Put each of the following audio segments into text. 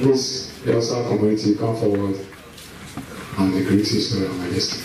Please, the Hausa community, come forward and the great His Royal Majesty.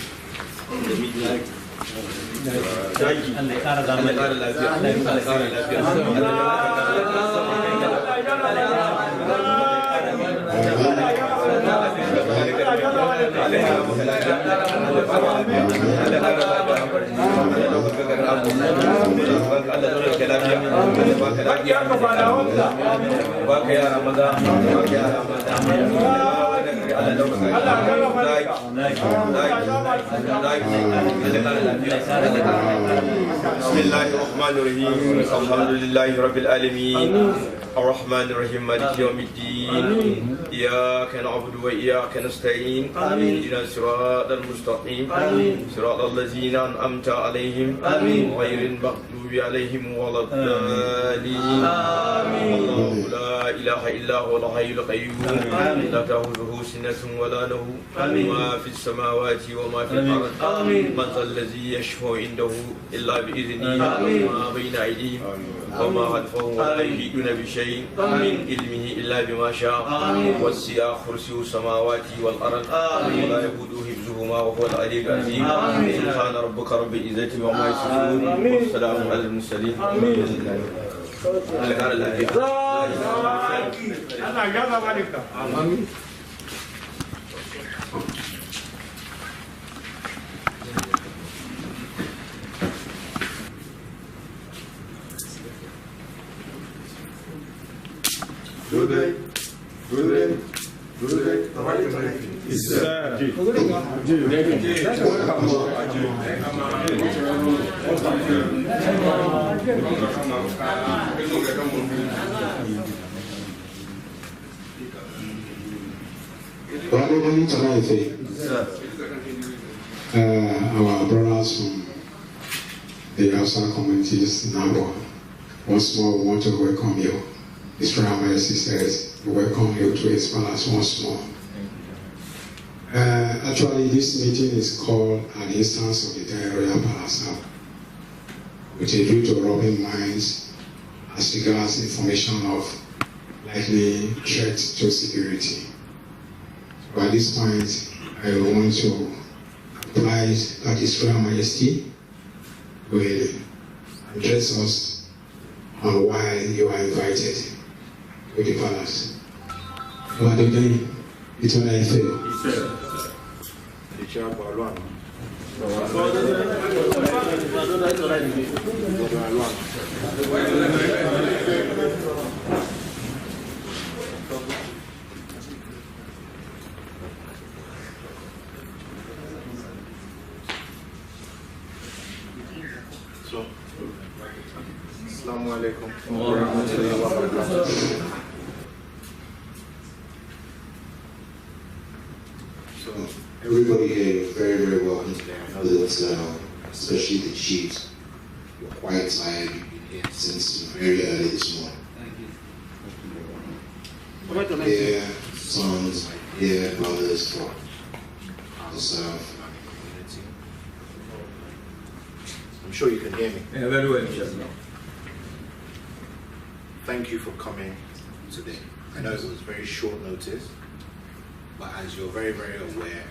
Bismillahirrahmanirrahim. Alhamdulillahi Rabbil Alamin. الرحمن الرحيم مالك يوم الدين إياك نعبد وإياك نستعين اهدنا الصراط المستقيم صراط الذين أنعمت عليهم غير المغضوب عليهم ولا الضالين الله لا إله إلا هو الحي القيوم لا تأخذه سنة ولا نوم ما في السماوات وما في الأرض من ذا الذي يشفع عنده إلا بإذنه ما بين أيديهم وما خلفهم ولا يحيطون بشيء من علمه إلا بما شاء وسع كرسيه السماوات والأرض ولا يؤوده حفظهما وهو العلي العظيم سبحان ربك رب العزة عما يصفون والسلام على المرسلين Our brothers from the Hausa communities now, once more we want to welcome you. His Royal Majesty says, we welcome you to his palace once more. Actually, this meeting is called an instance of the Dein Royal Palace, with a view to rubbing minds as regards information of likely threat to security. So at this point, I want to apply that His Royal Majesty will address us on why you are invited to the palace. What are you doing? It's when I fail. So, Assalamu alaikum. So, everybody here, you're very, very welcome today. I know that, especially the chiefs, you're quite tired. You've been here since very early this morning. Dear sons, dear brothers for ourselves, Fulani community. I'm sure you can hear me. Yeah, very well. Thank you for coming today. I know it was very short notice, but as you're very, very aware,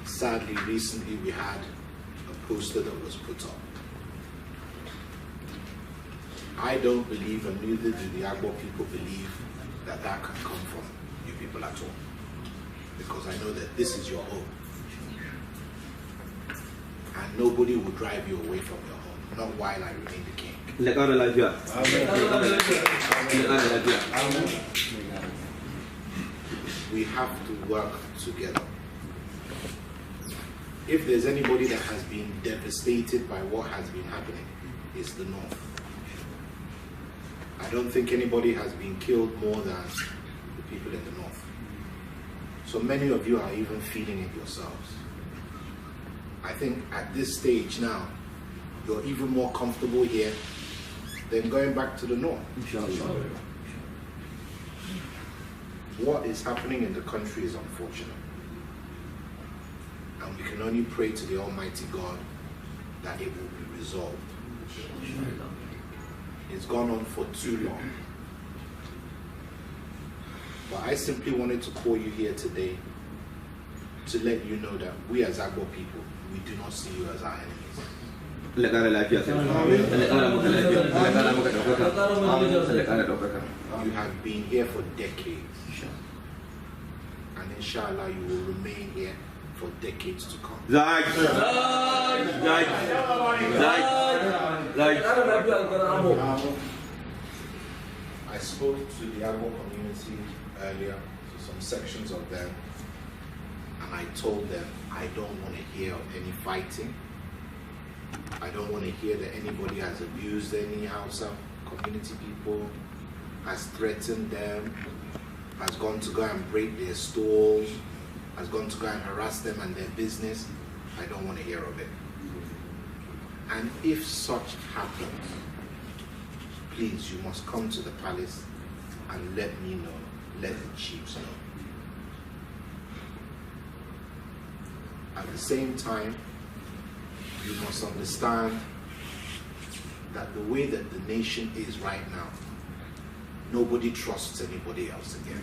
sadly, recently we had a poster that was put up. I don't believe, and neither do the Agbor people believe, that that can come from you people at all. Because I know that this is your home. And nobody will drive you away from your home, not while I remain the king. We have to work together. If there's anybody that has been devastated by what has been happening, it's the North. I don't think anybody has been killed more than the people in the North. So many of you are even feeling it yourselves. I think at this stage now, you're even more comfortable here than going back to the North. What is happening in the country is unfortunate. And we can only pray to the Almighty God that it will be resolved. It's gone on for too long. But I simply wanted to call you here today to let you know that we as Agbor people, we do not see you as our enemies. You have been here for decades. And inshallah, you will remain here for decades to come. I spoke to the Agbor community earlier, to some sections of them, and I told them I don't want to hear of any fighting. I don't want to hear that anybody has abused any Hausa community people, has threatened them, has gone to go and break their stalls, has gone to go and harass them and their business. I don't want to hear of it. And if such happens, please, you must come to the palace and let me know, let the chiefs know. At the same time, you must understand that the way that the nation is right now, nobody trusts anybody else again.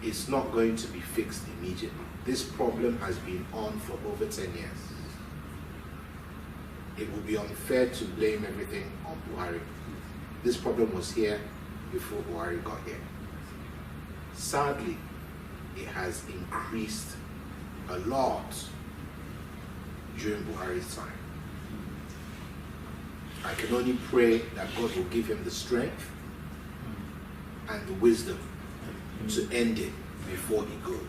It's not going to be fixed immediately. This problem has been on for over 10 years. It would be unfair to blame everything on Buhari. This problem was here before Buhari got here. Sadly, it has increased a lot during Buhari's time. I can only pray that God will give him the strength and the wisdom to end it before he goes.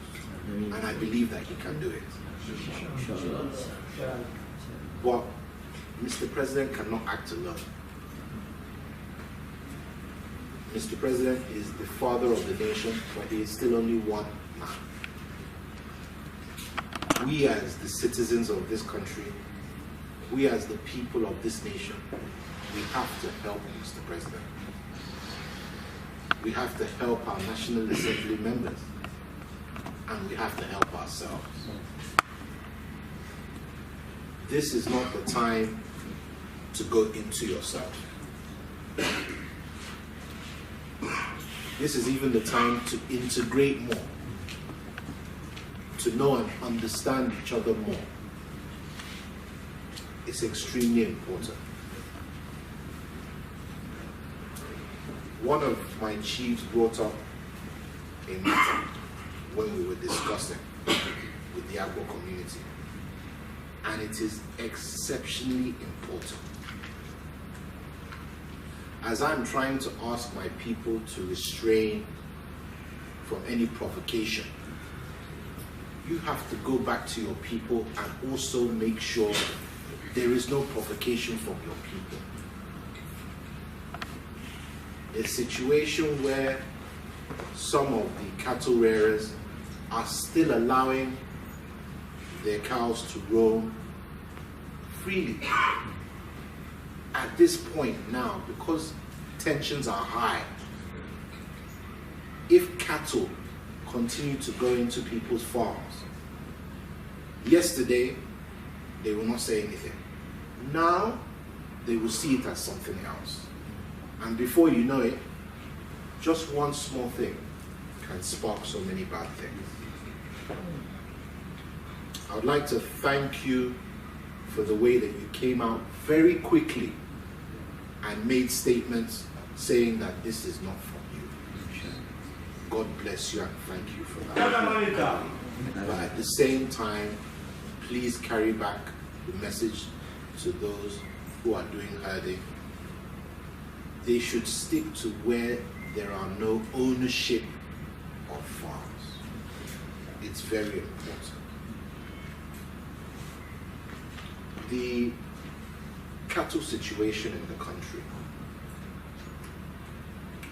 And I believe that he can do it. But Mr. President cannot act alone. Mr. President is the father of the nation, but he is still only one man. We as the citizens of this country, we as the people of this nation, we have to help Mr. President. We have to help our National Assembly members. And we have to help ourselves. This is not the time to go into yourself. This is even the time to integrate more, to know and understand each other more. It's extremely important. One of my chiefs brought up a matter. when we were discussing with the Agbor community, and it is exceptionally important. As I'm trying to ask my people to restrain from any provocation, you have to go back to your people and also make sure there is no provocation from your people. A situation where some of the cattle rearers are still allowing their cows to roam freely. At this point now, because tensions are high, if cattle continue to go into people's farms, yesterday they will not say anything. Now they will see it as something else. And before you know it, just one small thing can spark so many bad things. I would like to thank you for the way that you came out very quickly and made statements saying that this is not from you. God bless you and thank you for that. But at the same time, please carry back the message to those who are doing herding. They should stick to where there are no ownership of farms. It's very important. The cattle situation in the country,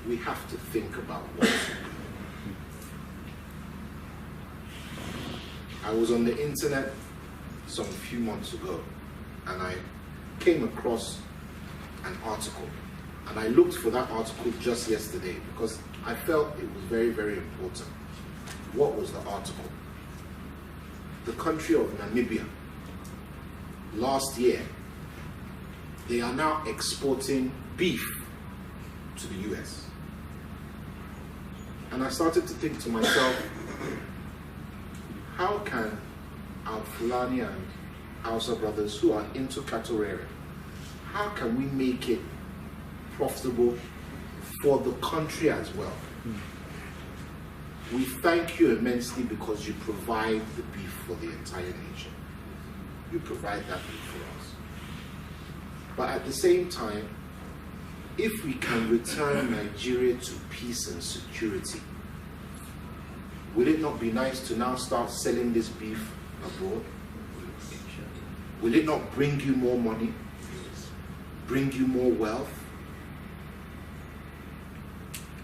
we have to think about what to do. I was on the internet some few months ago and I came across an article, and I looked for that article just yesterday because I felt it was very, very important. What was the article? The country of Namibia, last year, they are now exporting beef to the US. And I started to think to myself, how can our Fulani and Hausa brothers who are into cattle rearing, how can we make it profitable for the country as well? We thank you immensely because you provide the beef for the entire nation. You provide that beef for us. But at the same time, if we can return Nigeria to peace and security, will it not be nice to now start selling this beef abroad? Will it not bring you more money? Bring you more wealth?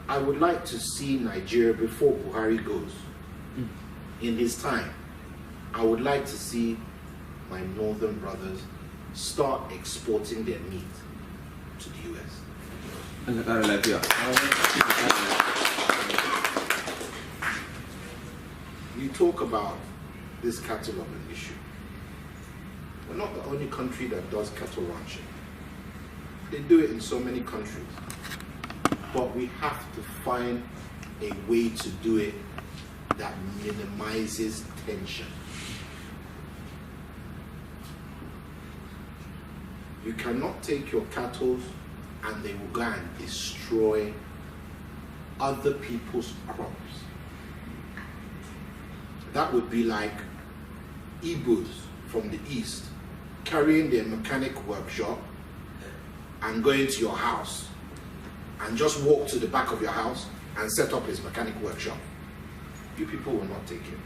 I would like to see Nigeria, before Buhari goes, in his time, I would like to see my northern brothers start exporting their meat to the US. You talk about this cattle of an issue. We're not the only country that does cattle ranching. They do it in so many countries. But we have to find a way to do it that minimizes tension. You cannot take your cattle and they will go and destroy other people's crops. That would be like Igbos from the east carrying their mechanic workshop and going to your house and just walk to the back of your house and set up his mechanic workshop. You people will not take it.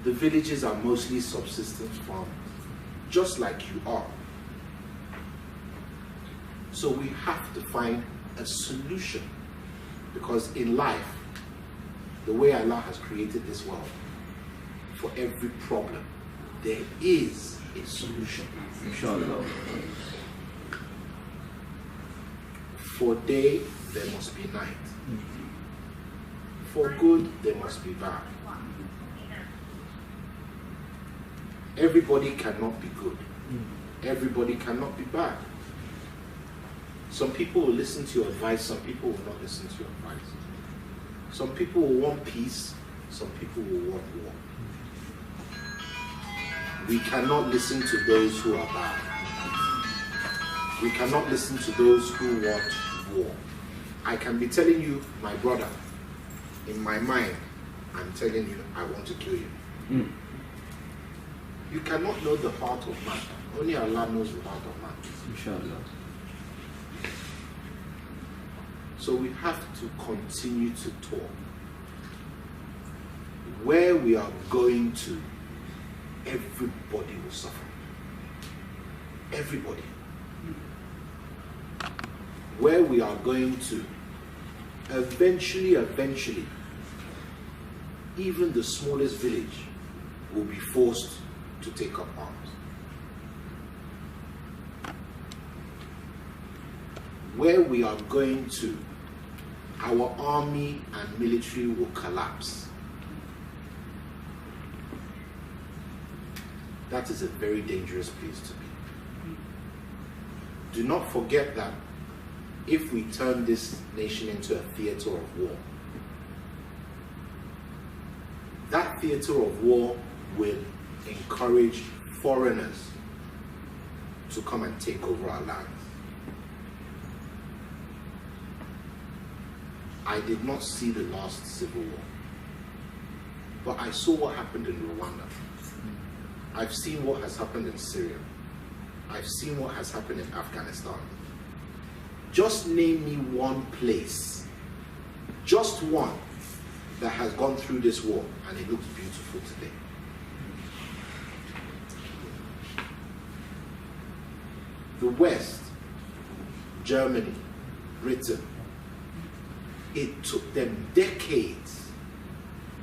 The villages are mostly subsistence farmers, just like you are. So we have to find a solution, because in life, the way Allah has created this world, for every problem, there is a solution. Inshallah. For day, there must be night. For good, there must be bad. Everybody cannot be good. Everybody cannot be bad. Some people will listen to your advice, some people will not listen to your advice. Some people will want peace, some people will want war. We cannot listen to those who are bad. We cannot listen to those who want war. I can be telling you, my brother, in my mind, I'm telling you, I want to kill you. You cannot know the heart of man. Only Allah knows the heart of man. Inshallah. So we have to continue to talk. Where we are going to, everybody will suffer. Everybody. Where we are going to, eventually, even the smallest village will be forced to take up arms. Where we are going to, our army and military will collapse. That is a very dangerous place to be. Do not forget that if we turn this nation into a theater of war, that theater of war will encourage foreigners to come and take over our lands. I did not see the last civil war, but I saw what happened in Rwanda. I've seen what has happened in Syria. I've seen what has happened in Afghanistan. Just name me one place, just one, that has gone through this war and it looks beautiful today. The West, Germany, Britain, it took them decades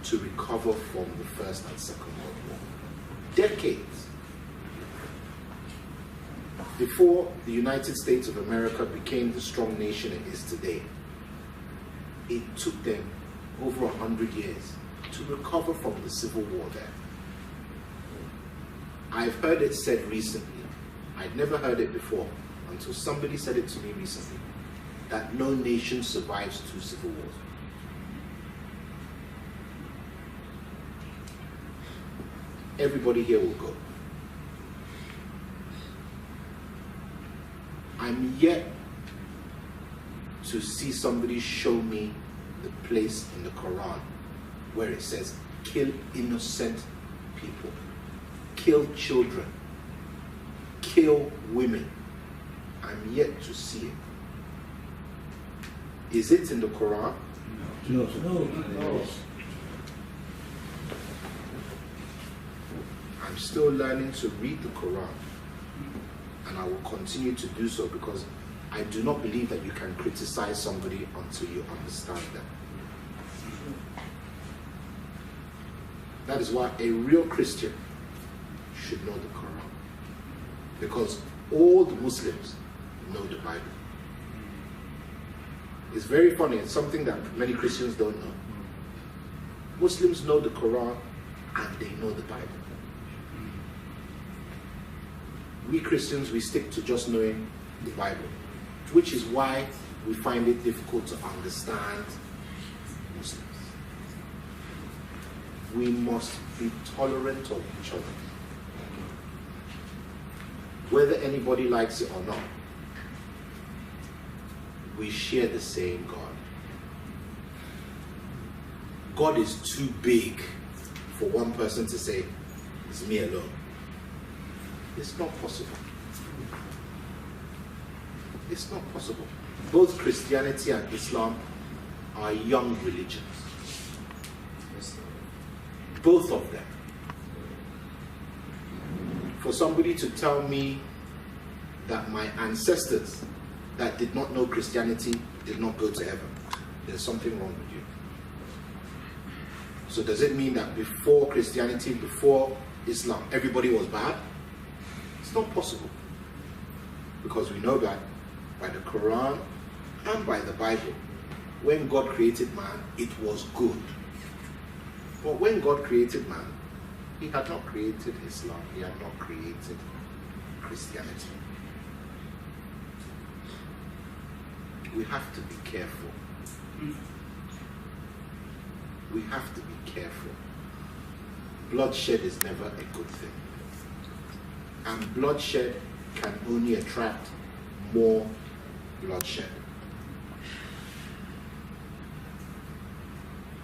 to recover from the First and Second World War. Decades. Before the United States of America became the strong nation it is today, it took them over 100 years to recover from the Civil War there. I've heard it said recently, I'd never heard it before until somebody said it to me recently, that no nation survives 2 civil wars. Everybody here will go. I'm yet to see somebody show me the place in the Quran where it says, kill innocent people, kill children, kill women. I'm yet to see it. Is it in the Quran? No. I'm still learning to read the Quran, and I will continue to do so because I do not believe that you can criticize somebody until you understand them. That is why a real Christian should know the Quran, because all the Muslims know the Bible. It's very funny, it's something that many Christians don't know. Muslims know the Quran and they know the Bible. We Christians, we stick to just knowing the Bible, which is why we find it difficult to understand Muslims. We must be tolerant of each other, whether anybody likes it or not. We share the same God. God is too big for one person to say, it's me alone. It's not possible. It's not possible. Both Christianity and Islam are young religions. Both of them. For somebody to tell me that my ancestors that did not know Christianity did not go to heaven, there's something wrong with you. So does it mean that before Christianity, before Islam, everybody was bad? It's not possible. Because we know that by the Quran and by the Bible, when God created man, it was good. But when God created man, he had not created Islam, he had not created Christianity. We have to be careful. We have to be careful. Bloodshed is never a good thing. And bloodshed can only attract more bloodshed.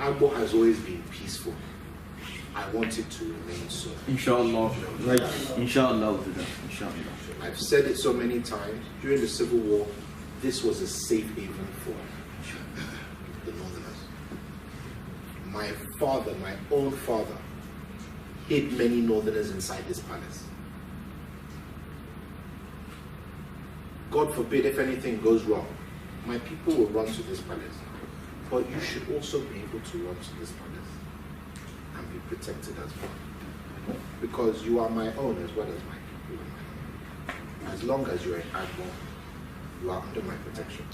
Agbor has always been peaceful. I want it to remain so. Inshallah. Right. Inshallah. Inshallah. I've said it so many times. During the Civil War, this was a safe haven for the Northerners. My father, my own father, hid many Northerners inside this palace. God forbid if anything goes wrong, my people will run to this palace. But you should also be able to run to this palace and be protected as well. Because you are my own as well as my people. As long as you're in Agbor, you are under my protection.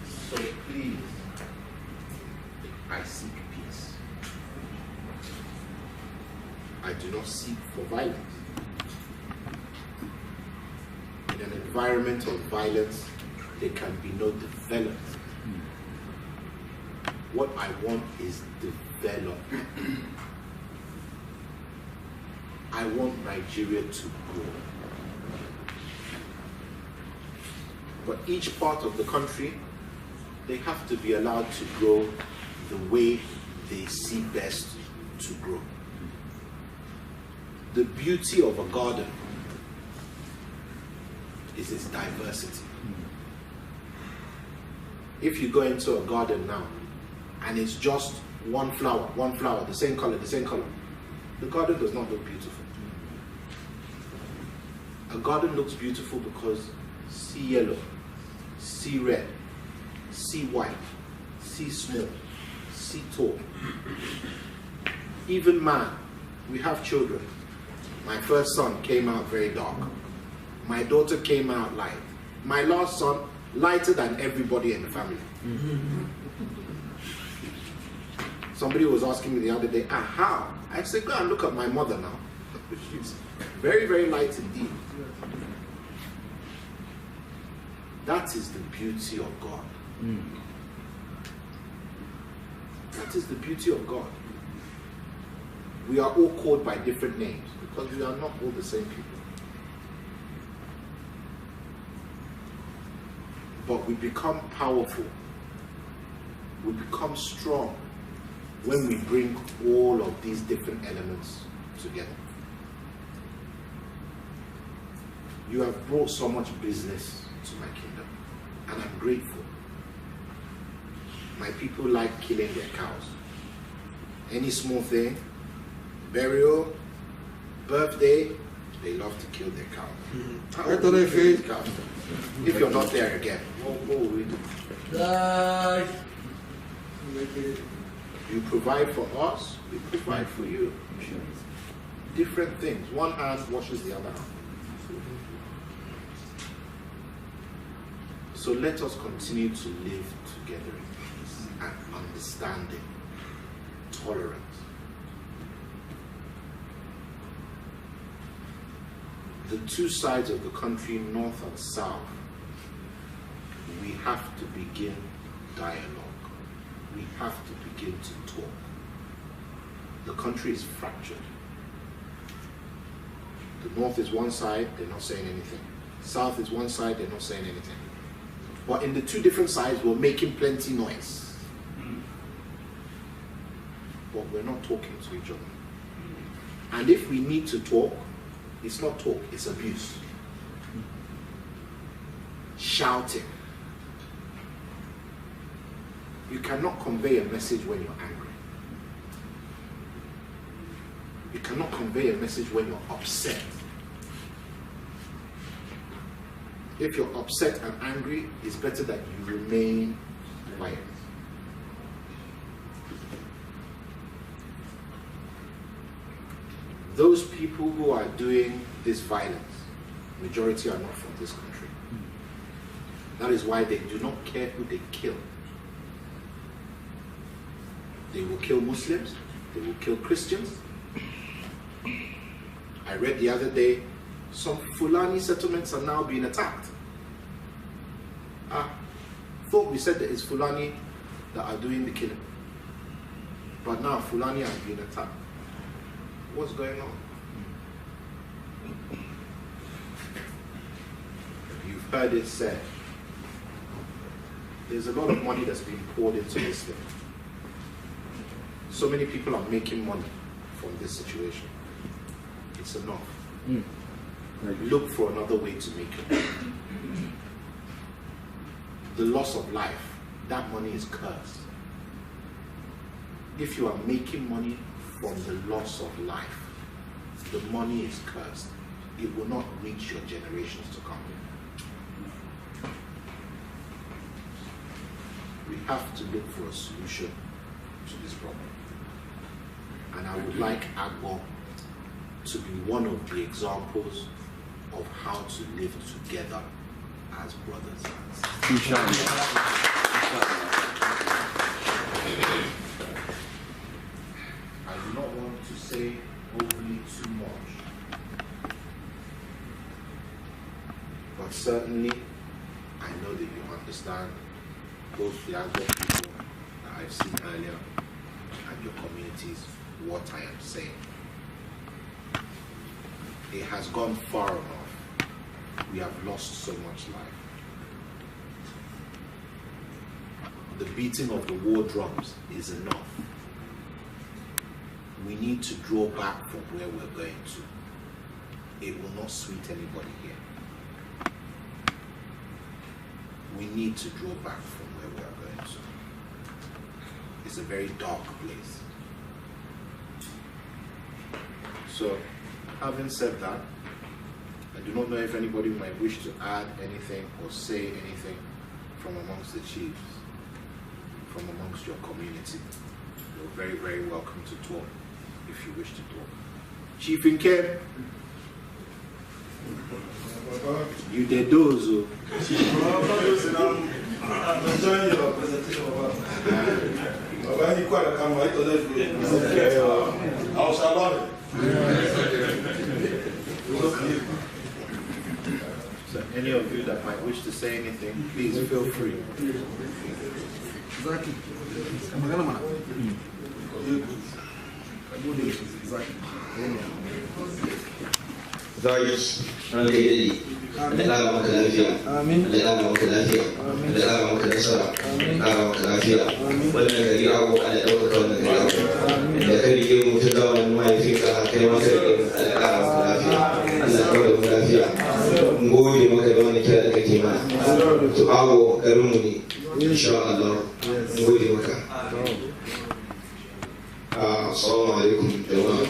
So please, I seek peace. I do not seek for violence. In an environment of violence, there can be no development. What I want is development. I want Nigeria to grow. But each part of the country, they have to be allowed to grow the way they see best to grow. The beauty of a garden is its diversity. If you go into a garden now, and it's just one flower, the same color, the garden does not look beautiful. A garden looks beautiful because see yellow, see red, see white, see small, see tall. Even man, we have children. My first son came out very dark. My daughter came out light. My last son, lighter than everybody in the family. Somebody was asking me the other day, how? I said, go and look at my mother now. She's very, very light indeed. That is the beauty of God. That is the beauty of God. We are all called by different names because we are not all the same people. But we become powerful. We become strong when we bring all of these different elements together. You have brought so much business to my kingdom, and I'm grateful. My people like killing their cows. Any small thing, burial, birthday, they love to kill their cows. How will we kill these cows? If you're not there again, what will we do? You provide for us, we provide for you. Different things. One hand washes the other hand. So let us continue to live together in peace and understanding, tolerance. The two sides of the country, north and south, we have to begin dialogue. We have to begin to talk. The country is fractured. The north is one side, they're not saying anything. South is one side, they're not saying anything. But in the two different sides, we're making plenty noise. But we're not talking to each other. And if we need to talk, it's not talk, it's abuse. Shouting. You cannot convey a message when you're angry. You cannot convey a message when you're upset. If you're upset and angry, it's better that you remain quiet. Those people who are doing this violence, majority are not from this country. That is why they do not care who they kill. They will kill Muslims, they will kill Christians. I read the other day, some Fulani settlements are now being attacked. Thought we said that it's Fulani that are doing the killing. But now Fulani are being attacked. What's going on? You've heard it said, there's a lot of money that's being poured into this thing. So many people are making money from this situation. It's enough. Look for another way to make it. The loss of life, that money is cursed. If you are making money from the loss of life, the money is cursed. It will not reach your generations to come. We have to look for a solution to this problem. And I would like Agbor to be one of the examples of how to live together as brothers. I do not want to say overly too much, but certainly I know that you understand both the Agbor people that I've seen earlier and your communities what I am saying. It has gone far enough. We have lost so much life. The beating of the war drums is enough. We need to draw back from where we're going to. It will not sweet anybody here. We need to draw back from where we are going to. It's a very dark place. So, having said that, I do not know if anybody might wish to add anything or say anything from amongst the chiefs, from amongst your community. You're very, very welcome to talk if you wish to talk. Chief Nkem, you did those. I'm enjoying your presentation. So any of you that might wish to say anything, please feel free. Allah ƙara maka lafiya, Allah ƙara maka lafiya, Allah ƙara maka nasara, Allah ƙara maka lafiya. Wannan gari Agbor Allah ɗaukaka wannan gari Agbor. Da ka rike mu tun zamanin mahaifinka kai ma ka rike mu Allah ƙara maka lafiya, Allah ƙara maka lafiya. Mun gode maka da wannan kira da kake mana. To Agbor garinmu ne, insha Allah. Mun gode maka. Assalamu alaikum jama'a.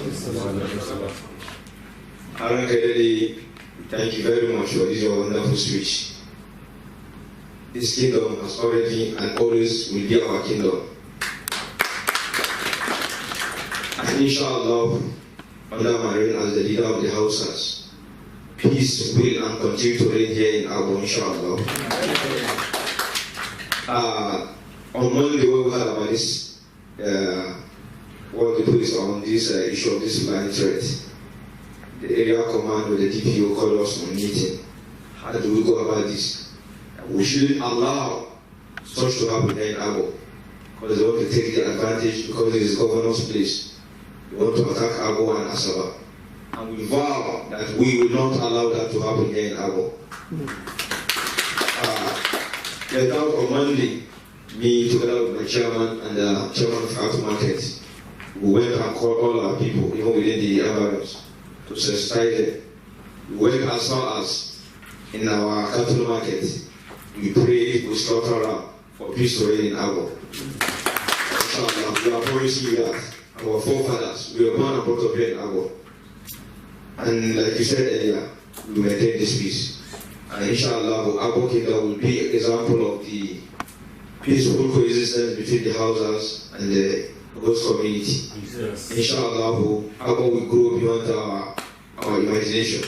An kai dade. Thank you very much for this wonderful speech. This kingdom has already and always will be our kingdom. And inshallah, under my reign as the leader of the Hausas, peace will and continue to reign here in Agbor, inshallah. On Monday, we heard about this, what the police on this issue of this Fulani threat. The area command or the DPO called us on meeting. How do we go about this? We shouldn't allow such to happen here in Agbor, because they want to take the advantage because it is governor's place. They want to attack Agbor And Asaba. And we vow that we will not allow that to happen here in Agbor. Get out on Monday, me together with my chairman and the chairman of Art Market, we went and called all our people, even within the environs, to sensitize them. We went as far as in our cattle market. We pray, we slaughter up for peace to reign in Agbor. We are promising you that our forefathers, we were born and brought up here in Agbor. And like you said earlier, we maintain this peace. And inshallah, Agbor Kingdom will be an example of the peaceful coexistence between the houses and the host community. Yes. Inshallah, Agbor will grow beyond our imagination.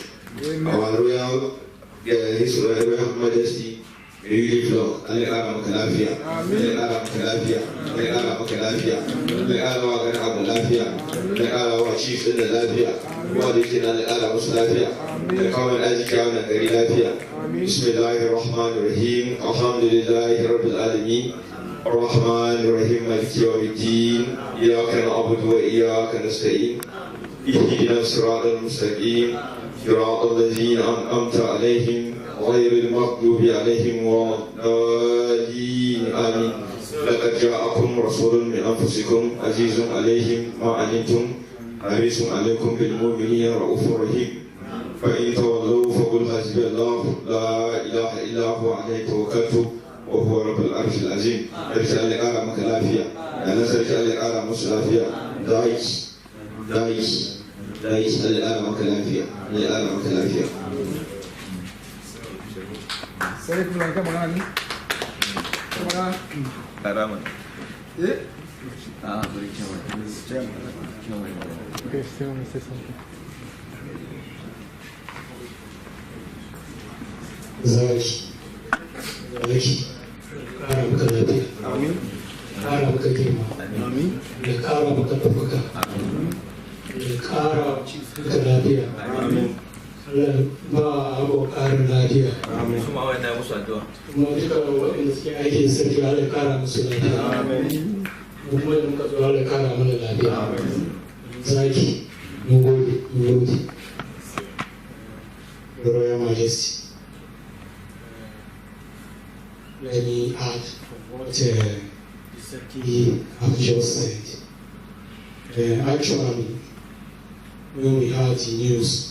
Amen. Our royal, His Royal Majesty, may you live long. Allah ƙara maka lafiya. Allah ƙara maka lafiya. Allah ƙara maka lafiya. Allah ƙara wa gana abu lafiya. Allah ƙara wa chief ɗin da lafiya. Wa da yake Allah ƙara musu lafiya. Da kawai arziki a wannan gari lafiya. Bismillahir Rahmanir Rahim. Alhamdulillahi Rabbil Alamin. الرحمن الرحيم مالك يوم الدين إياك نعبد وإياك نستعين اهدنا الصراط المستقيم صراط الذين أنعمت عليهم غير المغضوب عليهم ولا الضالين آمين. لقد جاءكم رسول من أنفسكم عزيز عليهم ما عنتم حريص عليكم بالمؤمنين رؤوف رحيم. فإن تولوا فقل حسبي الله لا إله إلا هو عليه توكلت وهو رب العرش العظيم. ارجع لقارا مكلافيا أنا سرجع لقارا مسلافيا دايس لقارا مكلافيا لقارا مكلافيا. Saya pulang ke mana ni? Ke mana? Haraman. Okay, still want to say something. Zaki, kara maka lafiya. Amin. Kara maka girma. Amin. Da kara maka ɗaukaka. Da kara maka lafiya. Amin. Allah ba abu ƙarin lafiya. Kuma wannan musu addu'a. Kuma duka waɗanda suke aikin sarki Allah kara musu lafiya. Amin. Kuma da muka zo Allah kara mana lafiya. Zaki, mun gode. Your Royal Majesty. Let me add what he have just said. Actually, when we heard the news,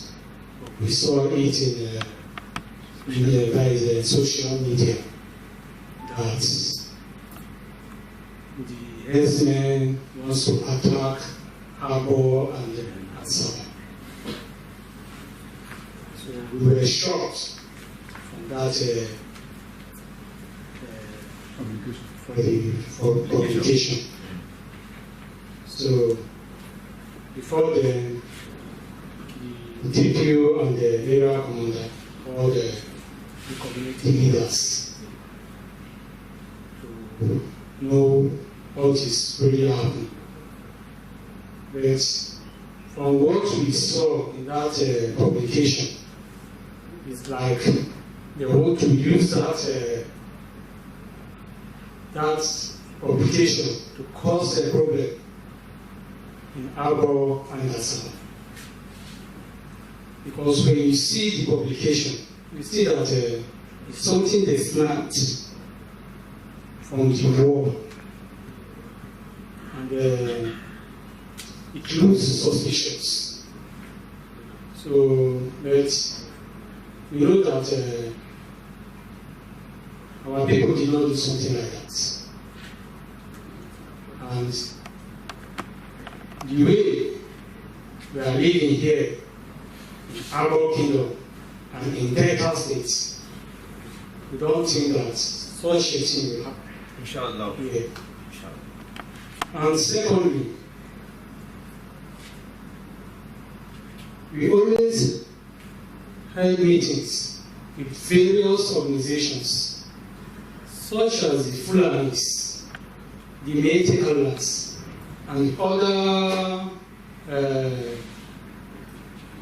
we saw it by the social media that the herdsmen wants to attack Agbor and Asaba. So we were shocked from that for publication. So before then, the DPO and the area commander, all the community leaders, to know what is really happening. But from what we saw in that publication, it's like they want to use that publication to cause a problem in Agbor and Asaba. Because when you see the publication, you see that it's something that's not from the war. And it looks suspicious. So, but we know that our people did not do something like that. And the way we are living here in Agbor Kingdom and in Delta State, we don't think that such a thing will happen. Inshallah. Yeah. And secondly, we always held meetings with various organizations, such as the Fulanis, the Ika Land, and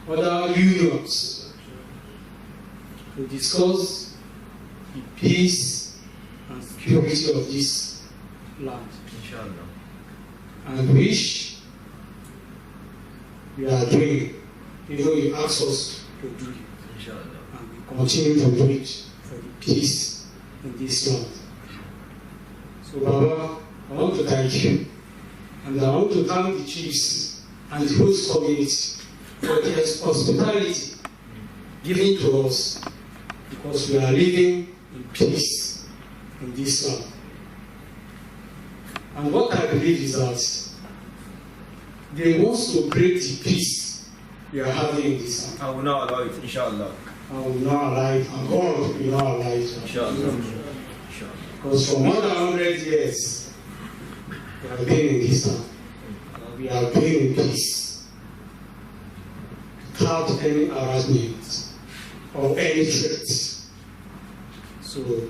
other unions to discuss the peace and security of this land. Inshallah. And which we are doing, even you ask us to do it. Inshallah. And we continue to do it for the peace in this land. So Baba, I want to thank you. And I want to thank the chiefs and the host community for their hospitality given to us, because we are living in peace in this land. And what I believe is that they want to break the peace we are having in this land. I will not allow it, inshallah. I will not allow it, and God will not allow it. Inshallah. Because for more than 100 years, we have been in this land. We have been in peace, without any harassment or any threat. So we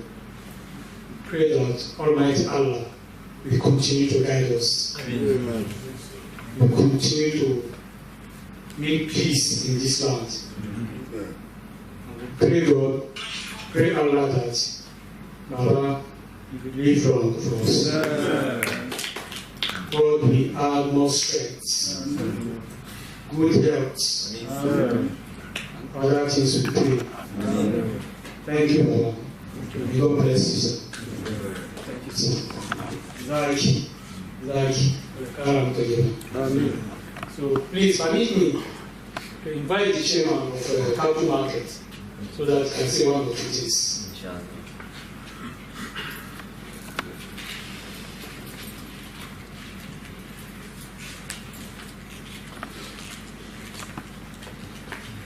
pray that Almighty Allah will continue to guide us. Amen. Will continue to make peace in this land. And we pray God, pray Allah that Baba, you will live long for us. Amen. God will add more strength, good health, and other things we pray. Thank you, Baba. God bless you, sir. Thank you, sir. So please permit me to invite the chairman of the County Market so that I can say one or two things.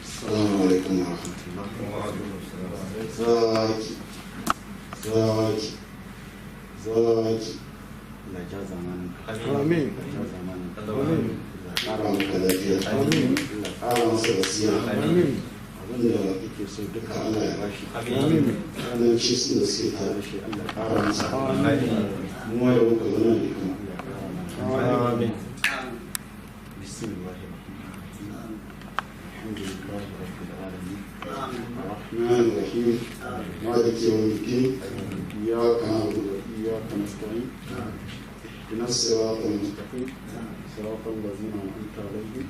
Assalamu alaikum wa rahmatullah. Zaki. Amin. Ƙara maka lafiya. Ƙara masa basira. Abinda kake so duka Allah ya bashi. Ranar shi sun da suke tare shi Allah ƙara masa. Mu ma da muka zama da kuma. Amin. الرحمن الرحيم مالك يوم الدين إياك نعبد وإياك نستعين اهدنا الصراط المستقيم صراط الذين أنعمت عليهم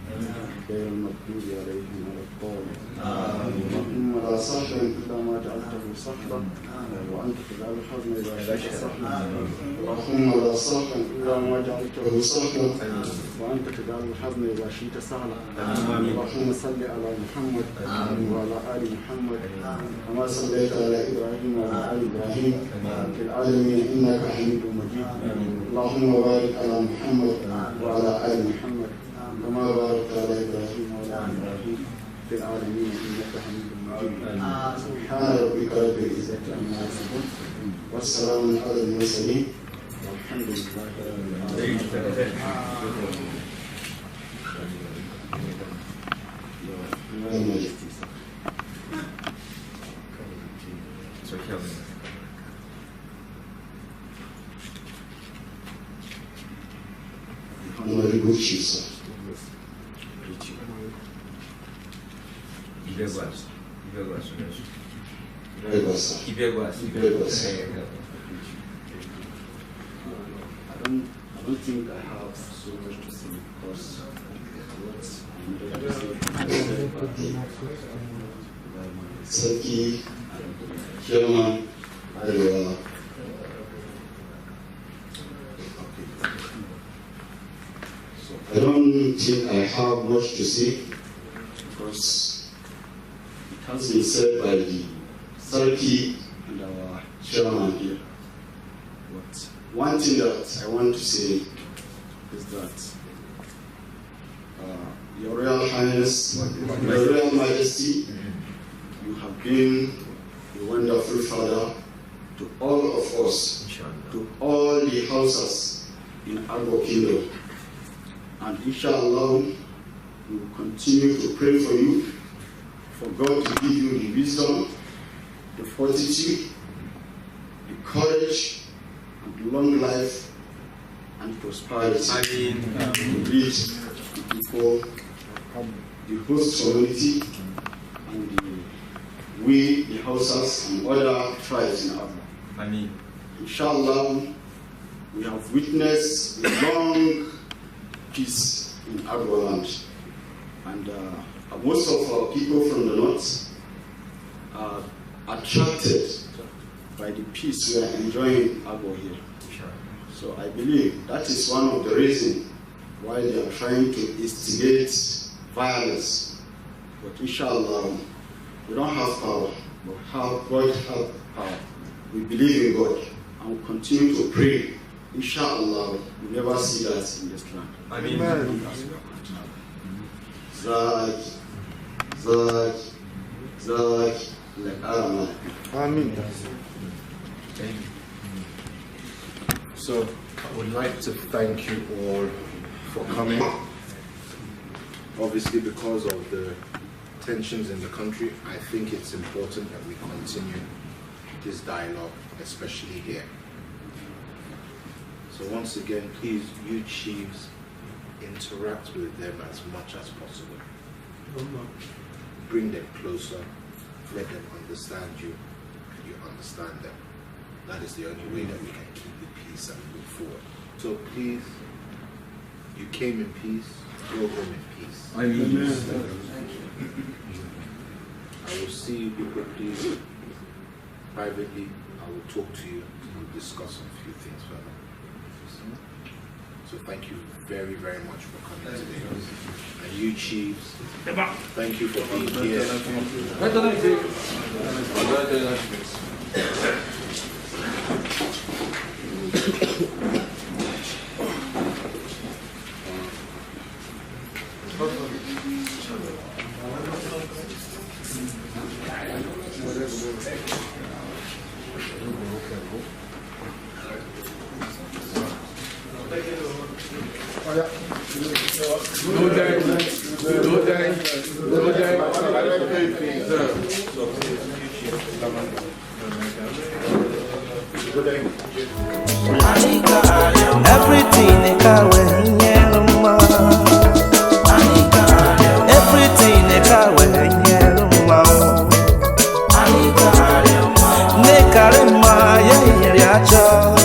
غير المغضوب عليهم ولا الضالين اللهم لا سهلا إلا ما جعلته سهلا وأنت تجعل الحزن إذا شئت سهلا اللهم لا سهلا إلا ما جعلته سهلا وأنت تجعل الحزن إذا شئت سهلا اللهم صل على محمد وعلى آل محمد كما صليت على إبراهيم وعلى آل إبراهيم في العالمين إنك حميد مجيد اللهم بارك على محمد وعلى آل محمد كما باركت على إبراهيم وعلى آل إبراهيم في العالمين إنك حميد مجيد سبحان ربك رب العزة عما يصفون والسلام على المرسلين والحمد لله رب العالمين. Honorable Chief, sir. I don't think I have so much to say because Sarki, Chairman, Arewa. I don't think I have much to say because it has been said by the Sarki and our chairman here. But one thing that I want to say is that Your Royal Highness, Your Royal Majesty, you have been a wonderful father to all of us, to all the houses in Agbor Kingdom. And inshallah, we will continue to pray for you, for God to give you the wisdom, the fortitude, the courage, and long life and prosperity to reach the people, the host community, and we, the houses, and other tribes in Agbor. Inshallah, we have witnessed a long peace in Agbor Land, and most of our people from the north are attracted by the peace we are enjoying in Agbor here. So I believe that is one of the reasons why they are trying to instigate violence. But inshallah, we don't have power, but God has power. We believe in God and we continue to pray. Inshallah, we never see that in this land. Amen. Zach, like Aramah. Amen. So I would like to thank you all for coming. Obviously, because of the tensions in the country, I think it's important that we continue this dialogue, especially here. So once again, please, you chiefs, interact with them as much as possible. Bring them closer, let them understand you, and you understand them. That is the only way that we can keep the peace and move forward. So please, you came in peace, go home in peace. Amen. I will see you people, please. privately, I will talk to you and we'll discuss a few things further. So thank you very, very much for coming today. And you chiefs, thank you for being here. Everything Ika everything Ika Nekarema ya